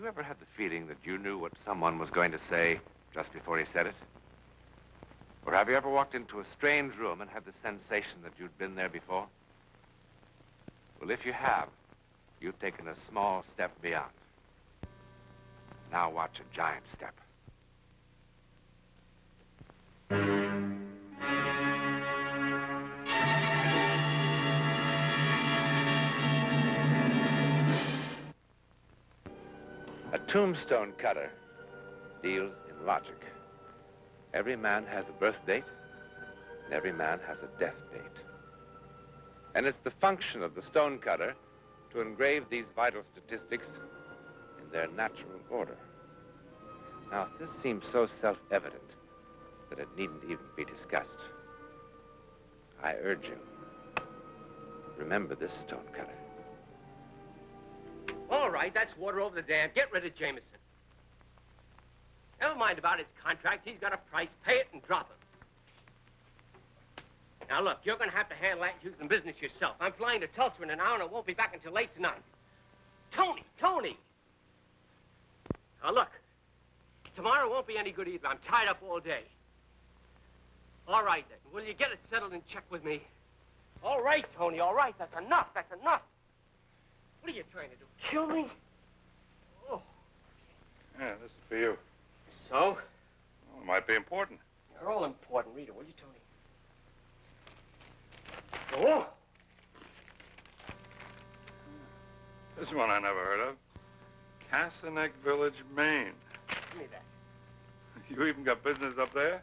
you ever had the feeling that you knew what someone was going to say just before he said it? Or have you ever walked into a strange room and had the sensation that you'd been there before? Well, if you have, you've taken a small step beyond. Now watch a giant step. A tombstone cutter deals in logic. Every man has a birth date, and every man has a death date. And it's the function of the stone cutter to engrave these vital statistics in their natural order. Now, if this seems so self-evident that it needn't even be discussed, I urge you, remember this stone cutter. All right, that's water over the dam. Get rid of Jameson. Never mind about his contract. He's got a price. Pay it and drop him. Now, look, you're going to have to handle that Houston business yourself. I'm flying to Tulsa in an hour, and I won't be back until late tonight. Tony! Now, look, tomorrow won't be any good either. I'm tied up all day. All right, then. Will you get it settled and check with me? All right, Tony, all right. That's enough. That's enough. What are you trying to do? Kill me? Oh. Yeah, this is for you. So? Well, it might be important. You're all important. Read it, will you, Tony? Oh! This one I never heard of. Cassaneck Village, Maine. Give me that. You even got business up there?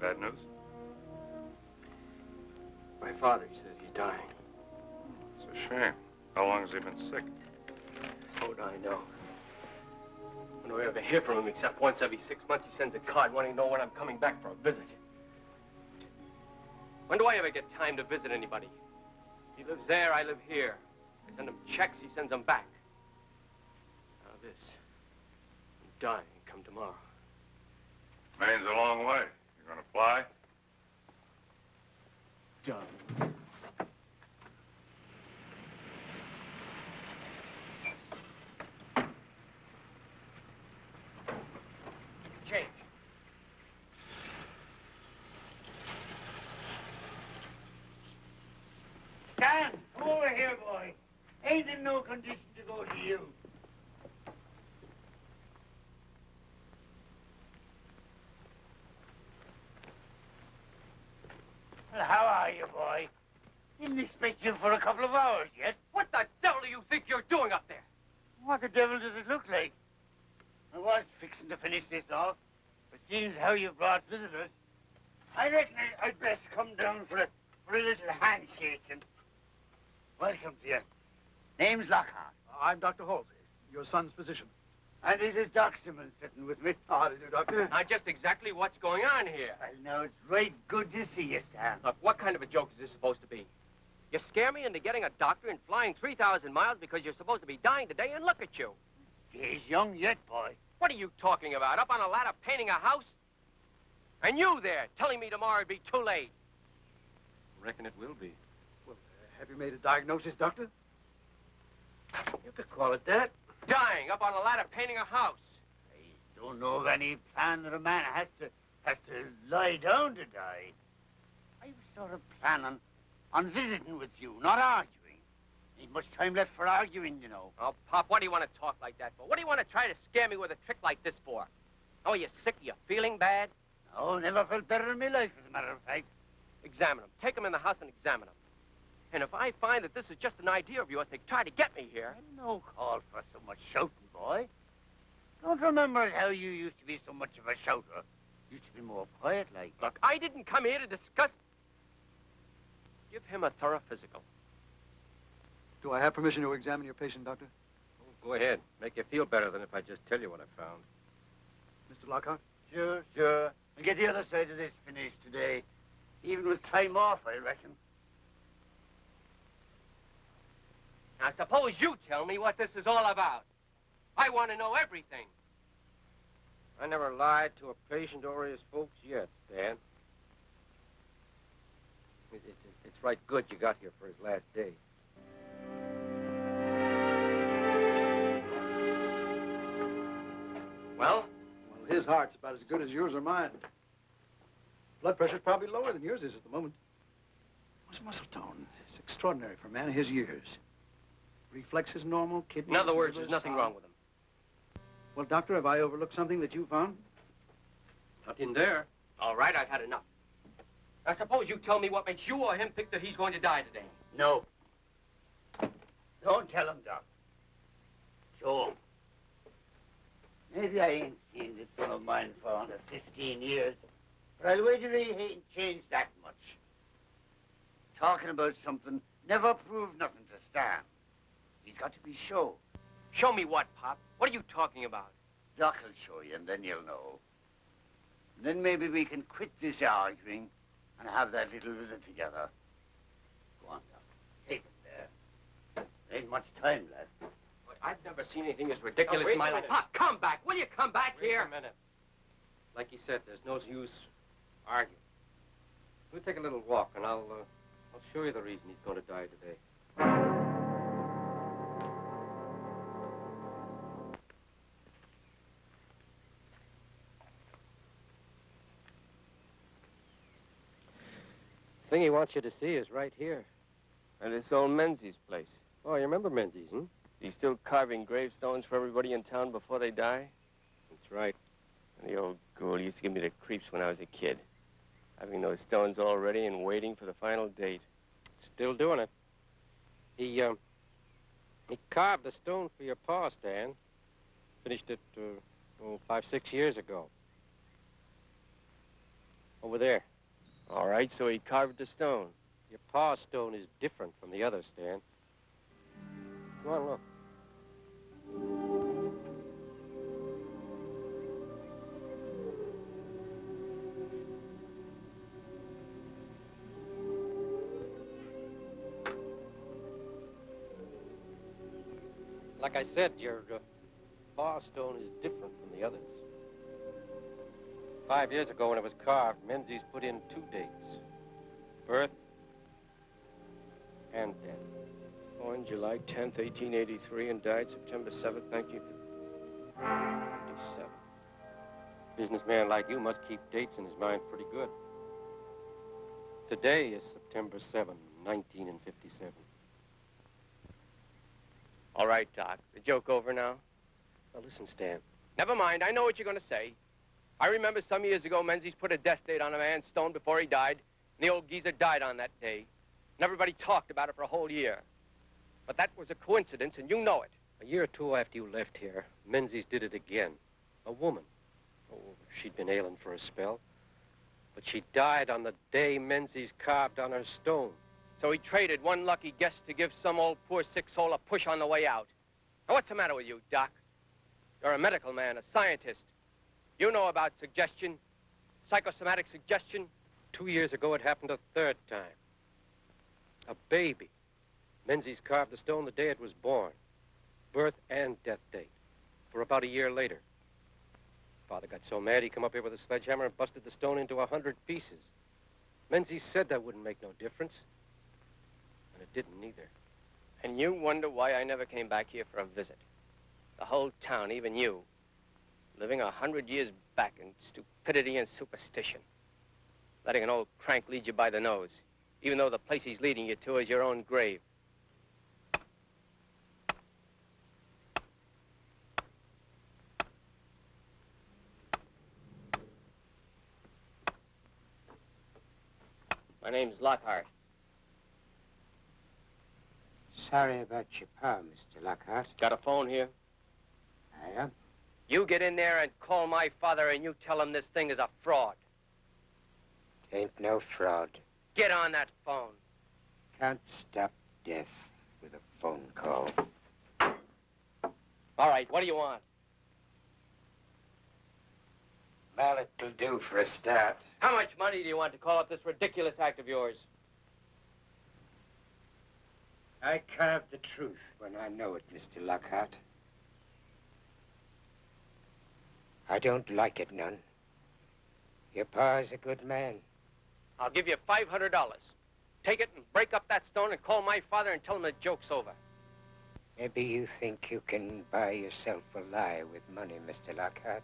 Bad news? My father, he says he's dying. It's a shame. How long has he been sick? How would I know? When do I ever hear from him except once every 6 months he sends a card wanting to know when I'm coming back for a visit. When do I ever get time to visit anybody? He lives there, I live here. I send him checks, he sends them back. Now this. I'm dying. Come tomorrow. Maine's a long way. You gonna fly? Done. Change. Dan, come over here, boy. Ain't in no condition to go to you. Well, how are you, boy? Didn't expect you for a couple of hours yet. What the devil do you think you're doing up there? What the devil does it look like? I was fixing to finish this off, but seeing how you brought visitors, I reckon I'd best come down for a little handshake and welcome to you. Name's Lockhart. I'm Dr. Halsey, your son's physician. And this is Doc Simmons sitting with me. How do you do, Doctor? Now, just exactly what's going on here. Well, now, it's right good to see you, Stan. Look, what kind of a joke is this supposed to be? You scare me into getting a doctor and flying 3,000 miles because you're supposed to be dying today, and look at you. He's young yet, boy. What are you talking about? Up on a ladder painting a house? And you there, telling me tomorrow it'd be too late. Reckon it will be. Well, have you made a diagnosis, Doctor? You could call it that. Dying up on a ladder painting a house. I don't know of any plan that a man has to lie down to die. I was sort of planning on visiting with you, not arguing. Ain't much time left for arguing, you know. Oh, Pop, what do you want to talk like that for? What do you want to try to scare me with a trick like this for? Oh, are you sick? Are you feeling bad? No, never felt better in my life, as a matter of fact. Examine him. Take him in the house and examine him. And if I find that this is just an idea of yours to try to get me here... No call for so much shouting, boy. Don't remember how you used to be so much of a shouter. Used to be more quiet like. Look, I didn't come here to discuss... Give him a thorough physical. Do I have permission to examine your patient, Doctor? Oh, go ahead. Make you feel better than if I just tell you what I found. Mr. Lockhart? Sure. I'll get the other side of this finished today. Even with time off, I reckon. Now, suppose you tell me what this is all about. I want to know everything. I never lied to a patient or his folks yet, Stan. It's right good you got here for his last day. Well? Well, his heart's about as good as yours or mine. Blood pressure's probably lower than yours is at the moment. His muscle tone is extraordinary for a man of his years. Reflexes normal, kidneys... In other words, liver, there's nothing solid. wrong with him. Well, doctor, have I overlooked something that you found? Nothing there. All right, I've had enough. I suppose you tell me what makes you or him think that he's going to die today. No. Don't tell him, Doc. Show him. Maybe I ain't seen this son of mine for under 15 years, but I'll wager he ain't changed that much. Talking about something never proved nothing to Stan. He's got to be shown. Show me what, Pop? What are you talking about? Doc will show you, and then you'll know. And then maybe we can quit this arguing and have that little visit together. Go on, Doc. Take it there. There ain't much time left. But I've never seen anything as ridiculous wait in my a life. minute. Pop, come back. Will you come back Wait here? a minute. Like you said, there's no use arguing. We'll take a little walk, and I'll show you the reason he's going to die today. The thing he wants you to see is right here. And it's old Menzies' place. Oh, you remember Menzies, hmm? He's still carving gravestones for everybody in town before they die? That's right. And the old ghoul used to give me the creeps when I was a kid. Having those stones all ready and waiting for the final date. Still doing it. He carved a stone for your pa, Stan. Finished it, 5, 6 years ago. Over there. All right, so he carved a stone. Your pa's stone is different from the others, Stan. Come on, look. Like I said, your pa's stone is different from the others. 5 years ago when it was carved, Menzies put in 2 dates. Birth and death. Born July 10th, 1883, and died September 7th, 1957. Businessman like you must keep dates in his mind pretty good. Today is September 7, 1957. All right, Doc. The joke over now? Now listen, Stan. Never mind. I know what you're going to say. I remember some years ago, Menzies put a death date on a man's stone before he died, and the old geezer died on that day. And everybody talked about it for a whole year. But that was a coincidence, and you know it. A year or two after you left here, Menzies did it again. A woman. Oh, she'd been ailing for a spell. But she died on the day Menzies carved on her stone. So he traded one lucky guess to give some old poor sick soul a push on the way out. Now, what's the matter with you, Doc? You're a medical man, a scientist. You know about suggestion, psychosomatic suggestion. 2 years ago, it happened a third time. A baby. Menzies carved the stone the day it was born. Birth and death date. For about a year later. Father got so mad, he come up here with a sledgehammer and busted the stone into 100 pieces. Menzies said that wouldn't make no difference. And it didn't either. And you wonder why I never came back here for a visit. The whole town, even you, living 100 years back in stupidity and superstition. Letting an old crank lead you by the nose, even though the place he's leading you to is your own grave. My name's Lockhart. Sorry about your pa, Mr. Lockhart. Got a phone here? I am. You get in there and call my father and you tell him this thing is a fraud. Ain't no fraud. Get on that phone. Can't stop death with a phone call. All right, what do you want? Mallet'll do for a start. How much money do you want to call up this ridiculous act of yours? I carve the truth when I know it, Mr. Lockhart. I don't like it none. Your pa's a good man. I'll give you $500. Take it and break up that stone and call my father and tell him the joke's over. Maybe you think you can buy yourself a lie with money, Mr. Lockhart.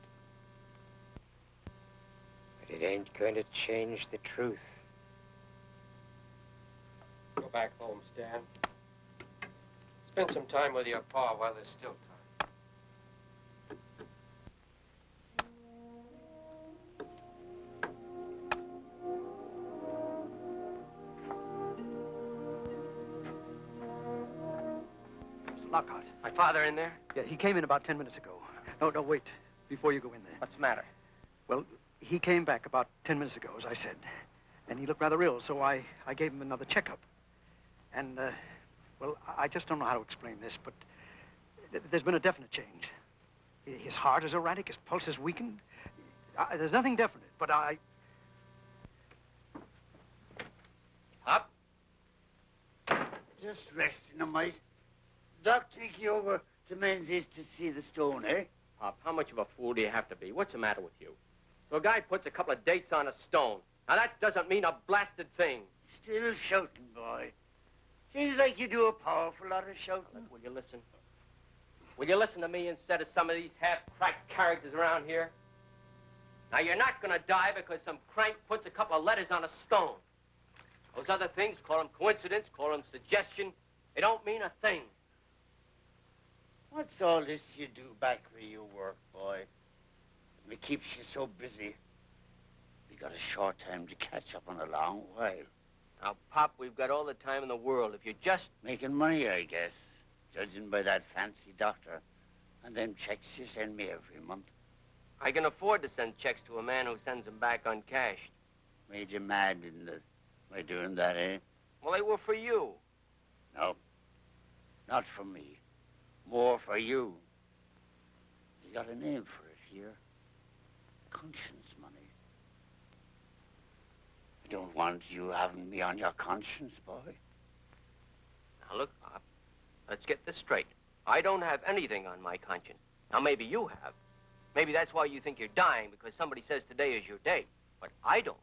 But it ain't going to change the truth. Go back home, Stan. Spend some time with your pa while there's still time. Mr. Lockhart. My father in there? Yeah, he came in about 10 minutes ago. No, wait. Before you go in there. What's the matter? Well, he came back about 10 minutes ago, as I said. And he looked rather ill, so I gave him another checkup. And, well, I just don't know how to explain this, but there's been a definite change. His heart is erratic, his pulse is weakened. There's nothing definite, but Up. Just resting a mite. Doc, take you over to Menzies to see the stone, eh? Pop, how much of a fool do you have to be? What's the matter with you? So a guy puts a couple of dates on a stone. Now, that doesn't mean a blasted thing. Still shouting, boy. Seems like you do a powerful lot of shouting. Look, will you listen? Will you listen to me instead of some of these half-cracked characters around here? Now, you're not going to die because some crank puts a couple of letters on a stone. Those other things, call them coincidence, call them suggestion. They don't mean a thing. What's all this you do back where you work, boy? It keeps you so busy. We got a short time to catch up on a long while. Now, Pop, we've got all the time in the world. If you just... Making money, I guess, judging by that fancy doctor. And them checks you send me every month. I can afford to send checks to a man who sends them back uncashed. Made you mad, didn't it? By doing that, eh? Well, they were for you. No, not for me. More for you. You got a name for it here. Conscience money. I don't want you having me on your conscience, boy. Now, look, Pop, let's get this straight. I don't have anything on my conscience. Now, maybe you have. Maybe that's why you think you're dying, because somebody says today is your day. But I don't.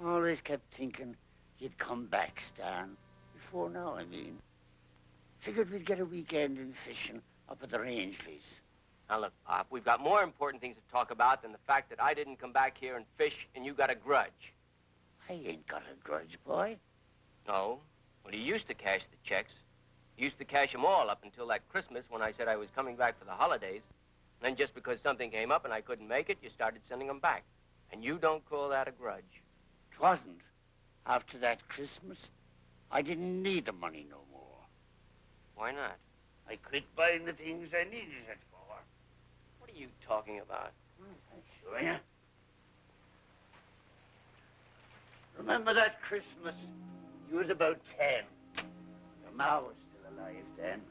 Always kept thinking you'd come back, Stan. Before now, I mean. Figured we'd get a weekend in fishing up at the Rangeleys. Now, look, Pop, we've got more important things to talk about than the fact that I didn't come back here and fish and you got a grudge. I ain't got a grudge, boy. No. Well, you used to cash the checks. You used to cash them all up until that Christmas when I said I was coming back for the holidays. And then just because something came up and I couldn't make it, you started sending them back. And you don't call that a grudge. 'Twasn't. After that Christmas, I didn't need the money no more. Why not? I quit buying the things I needed it for. What are you talking about? I'll show you. Remember that Christmas? You was about 10. Your ma was still alive then.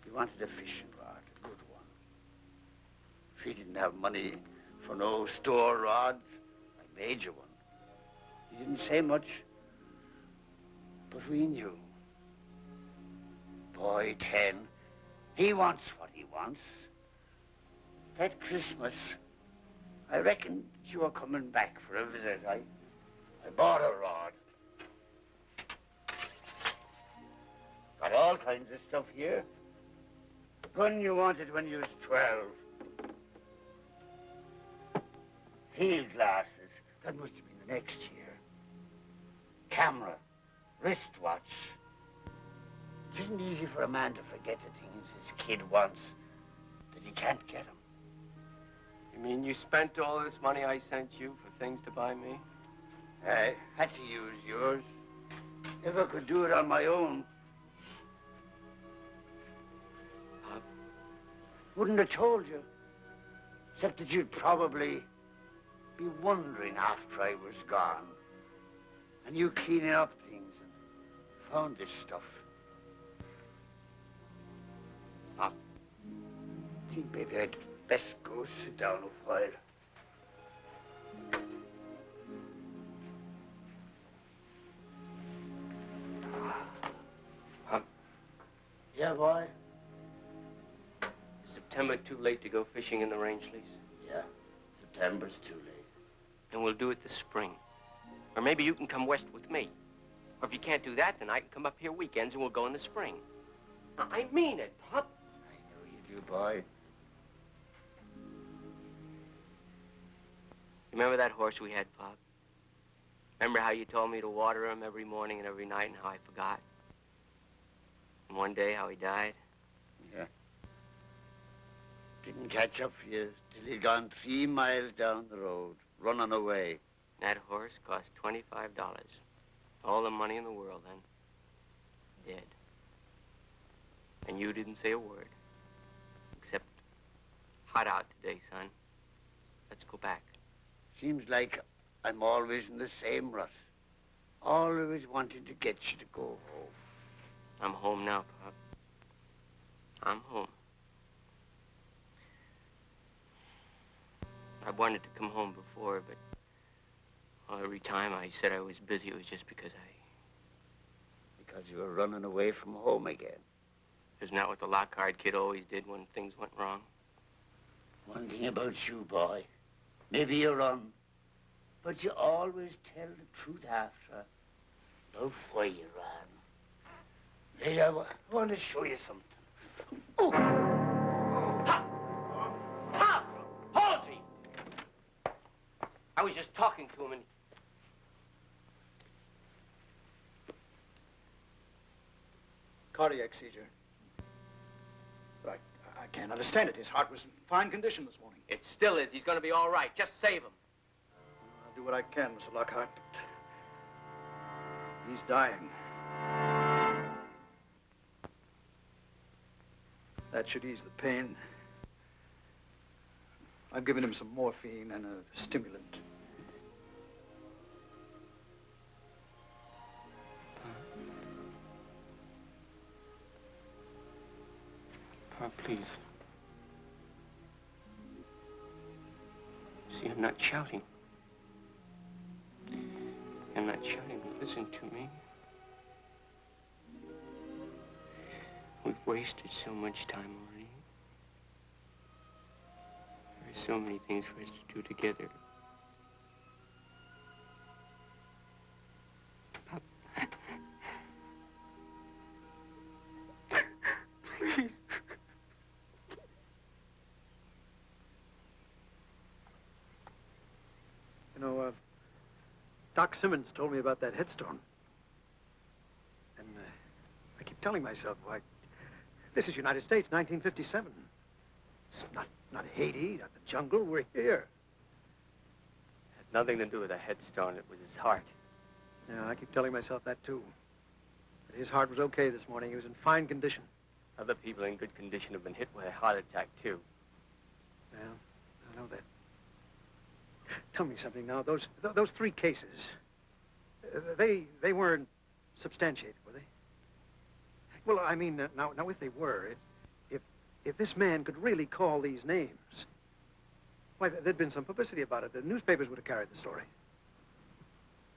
He wanted a fishing rod, a good one. If he didn't have money for no store rods, I made you one. He didn't say much, but we knew. Boy, 10, he wants what he wants. That Christmas, I reckoned you were coming back for a visit. I bought a rod. Got all kinds of stuff here. The gun you wanted when you was 12. Field glasses. That must have been the next year. Camera. Wristwatch. It isn't easy for a man to forget the things his kid wants that he can't get him. You mean you spent all this money I sent you for things to buy me? I had to use yours. Never could do it on my own. Wouldn't have told you. Except that you'd probably be wondering after I was gone. And you cleaning up things and found this stuff. I think maybe I'd best go sit down a while. Yeah, boy? September too late to go fishing in the Rangeley's? Yeah, September's too late. And we'll do it this spring. Or maybe you can come west with me. Or if you can't do that, then I can come up here weekends and we'll go in the spring. I mean it, Pop. I know you do, boy. Remember that horse we had, Pop? Remember how you told me to water him every morning and every night and how I forgot? And one day how he died? Yeah. Didn't catch up for you till he'd gone 3 miles down the road, running away. That horse cost $25. All the money in the world then. Dead. And you didn't say a word. Except, hot out today, son. Let's go back. Seems like I'm always in the same rut. Always wanting to get you to go home. I'm home now, Pop. I'm home. I wanted to come home before, but well, every time I said I was busy, it was just because Because you were running away from home again. Isn't that what the Lockhart kid always did when things went wrong? One thing about you, boy. Maybe you're wrong, but you always tell the truth after about why you ran. Later, I want to show you something. Oh! Pop! Pop! Hold me! I was just talking to him and... Cardiac seizure. But I can't understand it. His heart was in fine condition this morning. It still is. He's going to be all right. Just save him. I'll do what I can, Mr. Lockhart, but he's dying. That should ease the pain. I've given him some morphine and a stimulant. Pop, please. See, I'm not shouting. I'm not shouting, but listen to me. We've wasted so much time already. There's so many things for us to do together. Pop. Please. You know, Doc Simmons told me about that headstone. And I keep telling myself, why, this is United States, 1957. It's not Haiti, not the jungle. We're here. It had nothing to do with a headstone. It was his heart. Yeah, I keep telling myself that, too. But his heart was okay this morning. He was in fine condition. Other people in good condition have been hit with a heart attack, too. Well, I know that. Tell me something now. Those 3 cases, they weren't substantiated, were they? Well, I mean, now if they were, if this man could really call these names, why, there'd been some publicity about it. The newspapers would have carried the story.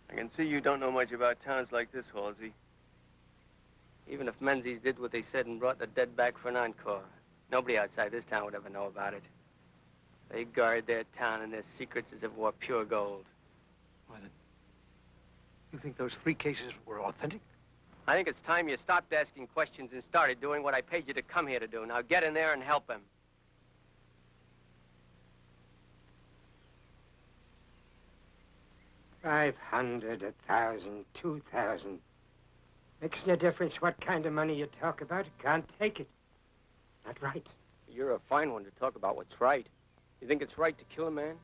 I can see you don't know much about towns like this, Halsey. Even if Menzies did what they said and brought the dead back for an encore, nobody outside this town would ever know about it. They guard their town and their secrets as if it were pure gold. Why, then, you think those 3 cases were authentic? I think it's time you stopped asking questions and started doing what I paid you to come here to do. Now get in there and help him. $500, $1,000, $2,000. Makes no difference what kind of money you talk about. Can't take it. Not right. You're a fine one to talk about what's right. You think it's right to kill a man?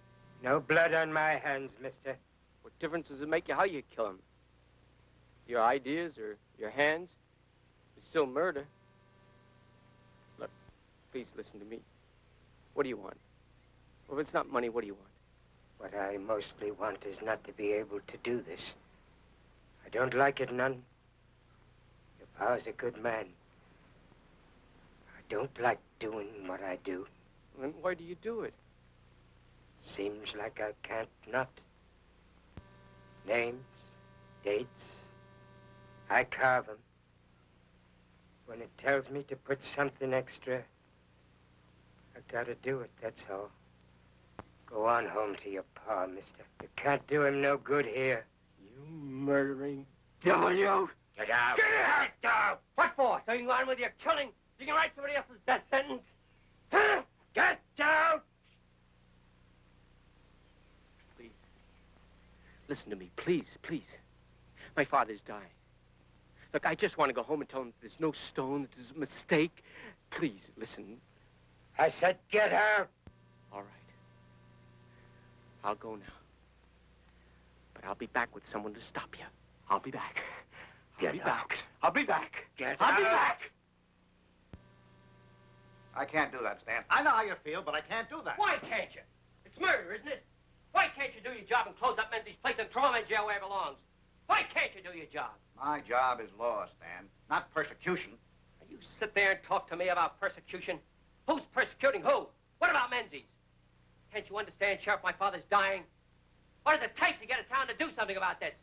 No blood on my hands, mister. What difference does it make you how you kill him? Your ideas or your hands? It's still murder. Look, please listen to me. What do you want? Well, if it's not money, what do you want? What I mostly want is not to be able to do this. I don't like it none. Your pa's a good man. I don't like doing what I do. Then why do you do it? Seems like I can't not. Names, dates, I carve them. When it tells me to put something extra, I gotta do it, that's all. Go on home to your pa, mister. You can't do him no good here. You murdering devil, you! Get out! Get out! What for? So you can go on with your killing? So you can write somebody else's death sentence? Huh? Get out! Please. Listen to me, please, please. My father's dying. Look, I just want to go home and tell him there's no stone, that there's a mistake. Please, listen. I said get out! All right. I'll go now. But I'll be back with someone to stop you. I'll be back. I'll be back. I'll be back. I'll be back. I can't do that, Stan. I know how you feel, but I can't do that. Why can't you? It's murder, isn't it? Why can't you do your job and close up Menzies' place and throw him in jail where he belongs? Why can't you do your job? My job is law, Stan, not persecution. You sit there and talk to me about persecution. Who's persecuting who? What about Menzies? Can't you understand, Sheriff, my father's dying? What does it take to get a town to do something about this?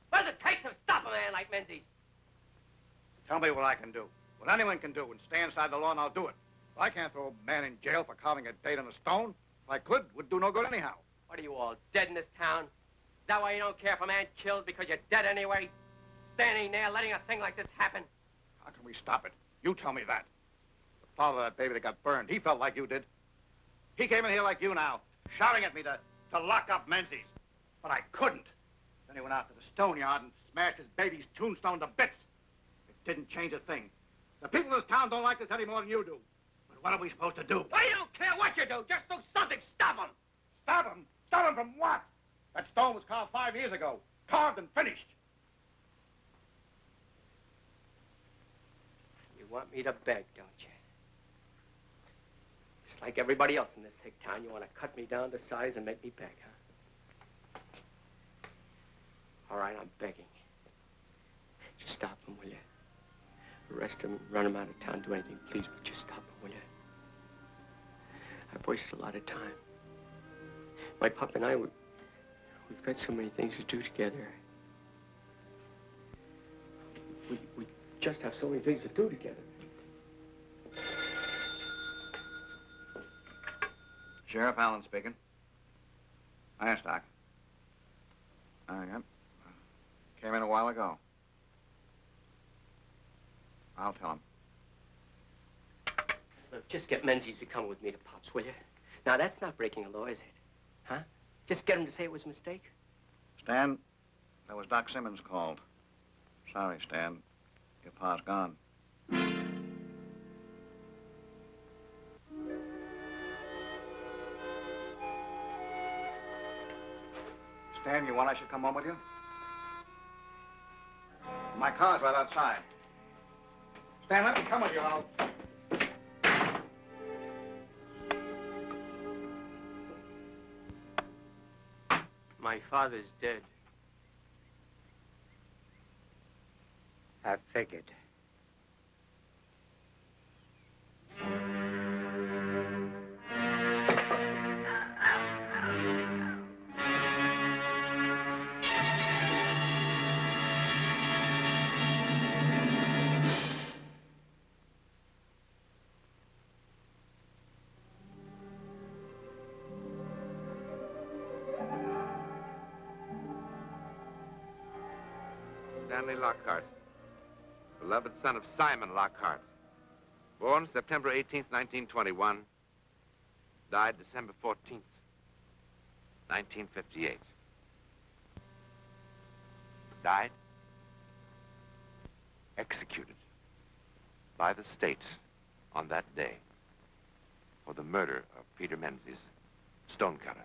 What does it take to stop a man like Menzies? Tell me what I can do. What anyone can do and stay inside the law, and I'll do it. I can't throw a man in jail for carving a date on a stone. If I could, it would do no good anyhow. What are you all, dead in this town? Is that why you don't care if a man killed because you're dead anyway? Standing there letting a thing like this happen? How can we stop it? You tell me that. The father of that baby that got burned, he felt like you did. He came in here like you now, shouting at me to lock up Menzies. But I couldn't. Then he went out to the stone yard and smashed his baby's tombstone to bits. It didn't change a thing. The people in this town don't like this any more than you do. But what are we supposed to do? I don't care what you do. Just do something. Stop him. Stop him? Stop him from what? That stone was carved 5 years ago. Carved and finished. You want me to beg, don't you? Just like everybody else in this hick town, you want to cut me down to size and make me beg, huh? All right, I'm begging. Just stop him, will you? Arrest him, run him out of town, do anything, please, but just stop him, will you? I've wasted a lot of time. My pup and I, we've got so many things to do together. We just have so many things to do together. Sheriff Allen speaking. Hiya, Doc. Came in a while ago. I'll tell him. Look, just get Menzies to come with me to Pop's, will you? Now, that's not breaking the law, is it? Huh? Just get him to say it was a mistake? Stan, that was Doc Simmons called. Sorry, Stan. Your pa's gone. Stan, you want I should come home with you? My car's right outside. Stan, let me come with you. My father's dead. I figured. Stanley Lockhart, beloved son of Simon Lockhart. Born September 18th, 1921. Died December 14th, 1958. Died executed by the state on that day for the murder of Peter Menzies, stonecutter.